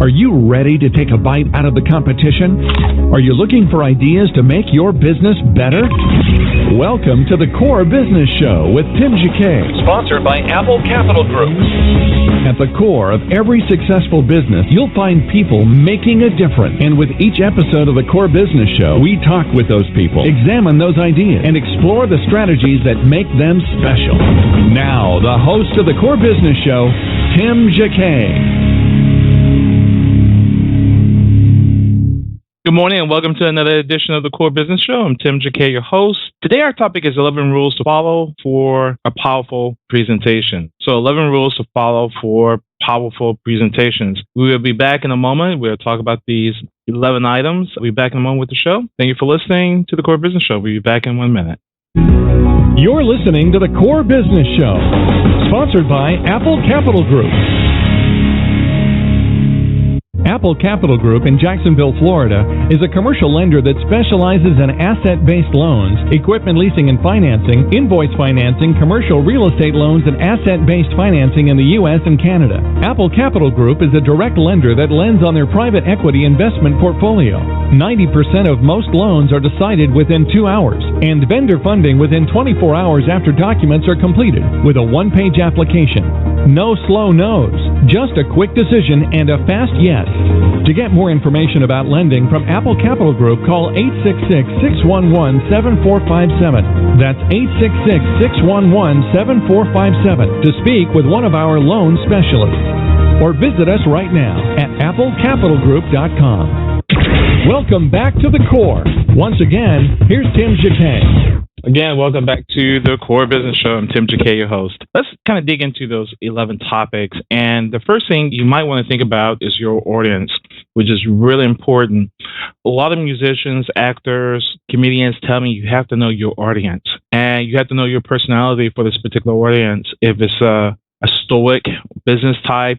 Are you ready to take a bite out of the competition? Are you looking for ideas to make your business better? Welcome to the Core Business Show with Tim Jacquet, sponsored by Apple Capital Group. At the core of every successful business, you'll find people making a difference. And with each episode of the Core Business Show, we talk with those people, examine those ideas, and explore the strategies that make them special. Now, the host of the Core Business Show, Tim Jacquet. Good morning and welcome to another edition of the Core Business Show. I'm Tim Jacquet, your host. Today our topic is 11 rules to follow for a powerful presentation. So 11 rules to follow for powerful presentations. We will be back in a moment. We'll talk about these 11 items. We'll be back in a moment with the show. Thank you for listening to the Core Business Show. We'll be back in 1 minute. You're listening to the Core Business Show, sponsored by Apple Capital Group. Apple Capital Group in Jacksonville, Florida, is a commercial lender that specializes in asset-based loans, equipment leasing and financing, invoice financing, commercial real estate loans, and asset-based financing in the U.S. and Canada. Apple Capital Group is a direct lender that lends on their private equity investment portfolio. 90% of most loans are decided within 2 hours, and vendor funding within 24 hours after documents are completed, with a one-page application. No slow no's, just a quick decision and a fast yes. To get more information about lending from Apple Capital Group, call 866-611-7457. That's 866-611-7457 to speak with one of our loan specialists. Or visit us right now at applecapitalgroup.com. Welcome back to the Core. Once again, here's Tim Jacquet. Again, welcome back to the Core Business Show. I'm Tim Jacquet, your host. Let's kind of dig into those 11 topics. And the first thing you might want to think about is your audience, which is really important. A lot of musicians, actors, comedians tell me you have to know your audience. And you have to know your personality for this particular audience. If it's a stoic business type,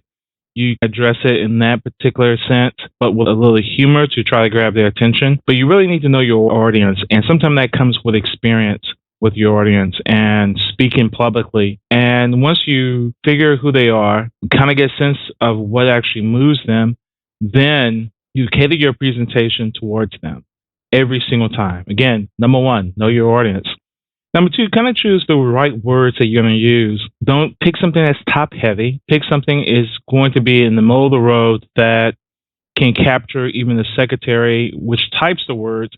you address it in that particular sense, but with a little humor to try to grab their attention. But you really need to know your audience. And sometimes that comes with experience with your audience and speaking publicly. And once you figure who they are, kind of get a sense of what actually moves them, then you cater your presentation towards them every single time. Again, number one, know your audience. Number two, kind of choose the right words that you're going to use. Don't pick something that's top heavy. Pick something is going to be in the middle of the road that can capture even the secretary, which types the words,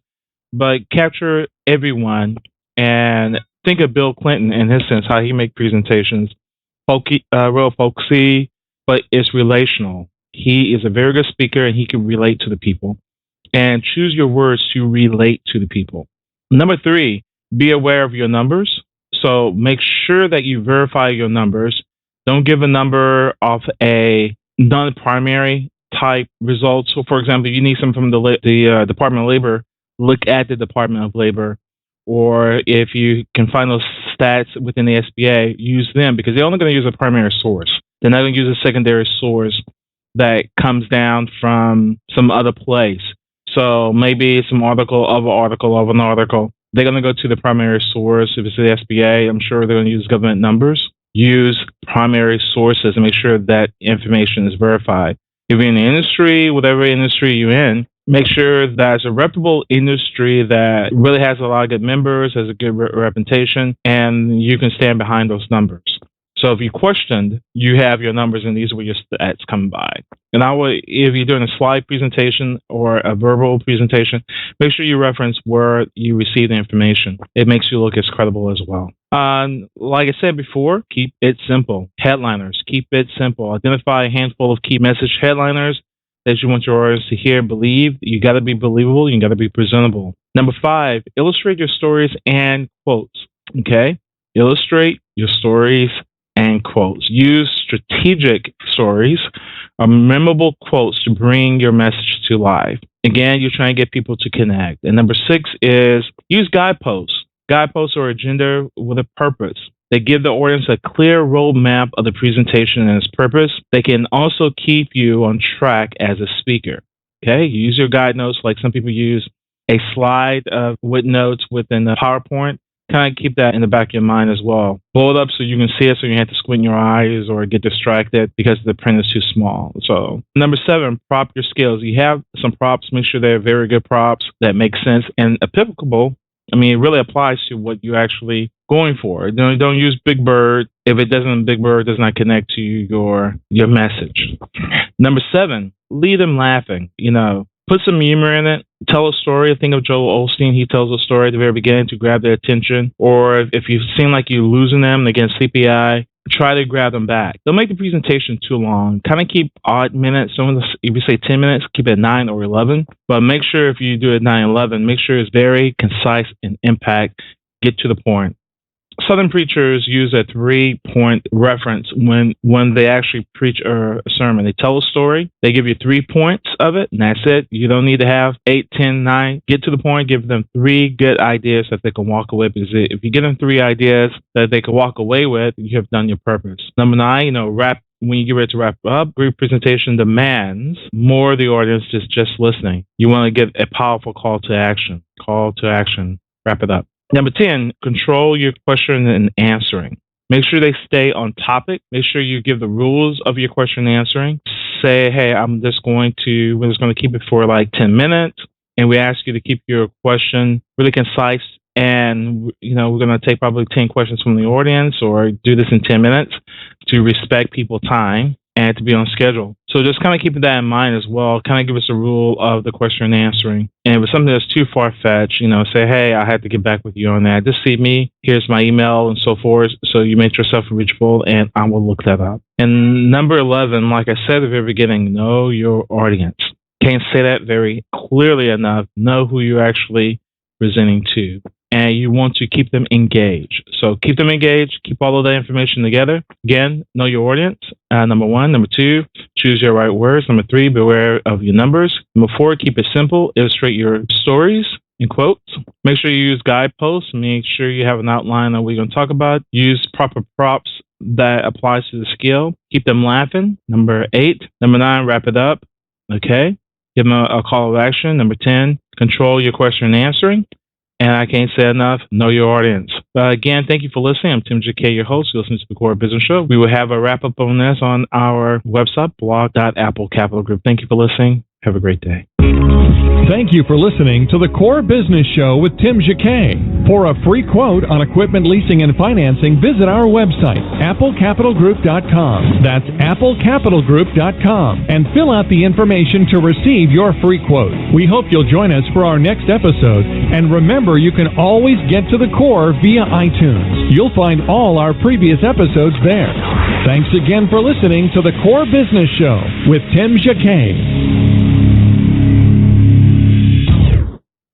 but capture everyone. And think of Bill Clinton in his sense, how he make presentations. Real folksy, but it's relational. He is a very good speaker and he can relate to the people. And choose your words to relate to the people. Number three, be aware of your numbers. So make sure that you verify your numbers. Don't give a number off a non-primary type result. So, for example, if you need something from the Department of Labor, look at the Department of Labor. Or if you can find those stats within the SBA, use them because they're only going to use a primary source. They're not going to use a secondary source that comes down from some other place. So maybe some article of an article of an article. They're going to go to the primary source. If it's the SBA, I'm sure they're going to use government numbers. Use primary sources and make sure that information is verified. If you're in the industry, whatever industry you're in, make sure that it's a reputable industry that really has a lot of good members, has a good reputation, and you can stand behind those numbers. So if you questioned, you have your numbers and these are where your stats come by. And if you're doing a slide presentation or a verbal presentation, make sure you reference where you receive the information. It makes you look as credible as well. Like I said before, keep it simple. Headliners, keep it simple. Identify a handful of key message headliners that you want your audience to hear, believe. You got to be believable. You got to be presentable. Number 5, illustrate your stories and quotes. Okay? Illustrate your stories and quotes. Use strategic stories or memorable quotes to bring your message to life. Again, you're trying to get people to connect. And number 6 is use guideposts. Guideposts are agenda with a purpose. They give the audience a clear roadmap of the presentation and its purpose. They can also keep you on track as a speaker. Okay, you use your guide notes like some people use a slide with notes within the PowerPoint. kind of keep that in the back of your mind as well. Blow it up so you can see it, so you have to squint your eyes or get distracted because the print is too small. So number 7, prop your skills. You have some props, make sure they're very good props that make sense and applicable. I mean, it really applies to what you're actually going for. Don't use Big Bird if Big Bird does not connect to your message. Number 7, lead them laughing. Put some humor in it. Tell a story. Think of Joel Osteen. He tells a story at the very beginning to grab their attention. Or if you seem like you're losing them, they get sleepy eye, try to grab them back. Don't make the presentation too long. Kind of keep odd minutes. If you say 10 minutes, keep it 9 or 11. But make sure if you do it 9, 11, make sure it's very concise and impact. Get to the point. Southern preachers use a 3-point reference when they actually preach a sermon. They tell a story, they give you 3 points of it, and that's it. You don't need to have 8, 10, 9. Get to the point, give them 3 good ideas that they can walk away with. Because if you give them 3 ideas that they can walk away with, you have done your purpose. Number 9, when you get ready to wrap up, great presentation demands more of the audience just listening. You want to give a powerful call to action. Wrap it up. Number 10, control your question and answering. Make sure they stay on topic. Make sure you give the rules of your question and answering. Say, hey, we're just going to keep it for like 10 minutes. And we ask you to keep your question really concise. And, we're going to take probably 10 questions from the audience or do this in 10 minutes to respect people's time and to be on schedule. So just kind of keeping that in mind as well, kind of give us a rule of the question and answering. And if it's something that's too far-fetched, say, hey, I had to get back with you on that. Just see me, here's my email and so forth. So you make yourself reachable and I will look that up. And number 11, like I said at the very beginning, know your audience. Can't say that very clearly enough. Know who you're actually presenting to. And you want to keep them engaged. So keep them engaged, keep all of that information together. Again, know your audience, number 1. Number 2, choose your right words. Number 3, beware of your numbers. Number 4, keep it simple. Illustrate your stories in quotes. Make sure you use guideposts. Make sure you have an outline of what you're going to talk about. Use proper props that applies to the skill. Keep them laughing. Number 8. Number 9, wrap it up. Okay. Give them a call of action. Number 10, control your question and answering. And I can't say enough, know your audience. Again, thank you for listening. I'm Tim JK, your host. You listen to the Core Business Show. We will have a wrap-up on this on our website, blog.applecapitalgroup. Thank you for listening. Have a great day. Thank you for listening to the Core Business Show with Tim JK. For a free quote on equipment leasing and financing, visit our website, applecapitalgroup.com. That's applecapitalgroup.com. And fill out the information to receive your free quote. We hope you'll join us for our next episode. And remember, you can always get to the core via iTunes. You'll find all our previous episodes there. Thanks again for listening to the Core Business Show with Tim JK.